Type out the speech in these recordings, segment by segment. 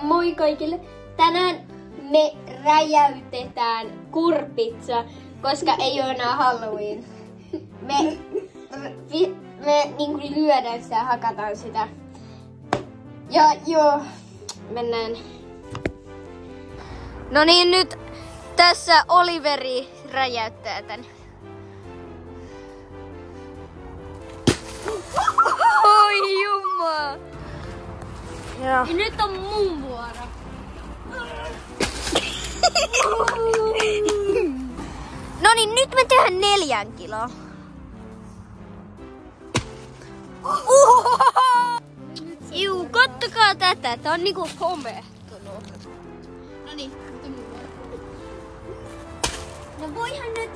Moi kaikille! Tänään me räjäytetään kurpitsa, koska ei ole enää Halloween. Me niinku lyödään sitä ja hakataan sitä. Ja joo, mennään. No niin, nyt tässä Oliveri räjäyttää tän. Oi jumma! Ja nyt on mun vuoro. No niin, nyt me tehdään 4 kiloa. Juu, kattokaa tätä. Tää on niinku homehtunut. No niin, nyt on mun vuoro. No voihan nyt.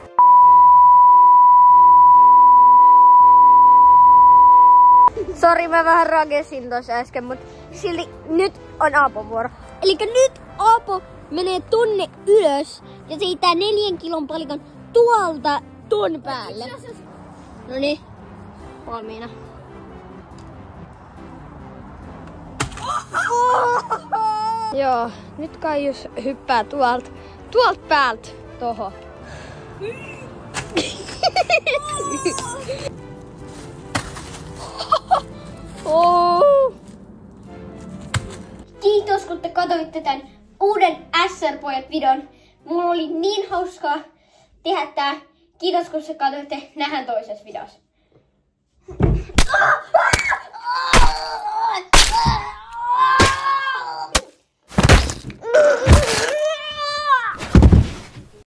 Sori, mä vähän rakesin tossa äsken, mut silti nyt on Aapon vuoro. Elikkä nyt Aapo menee tonne ylös ja siitä 4 kilon palikon tuolta ton päälle. Noniin, valmiina. Joo, nyt Kaijus hyppää tuolta päältä tohon. Oh. Kiitos kun te katsoitte tän uuden SR-pojat-videon. Mulla oli niin hauskaa tehdä tää. Kiitos kun te katsoitte. Nähdään toisessa videossa.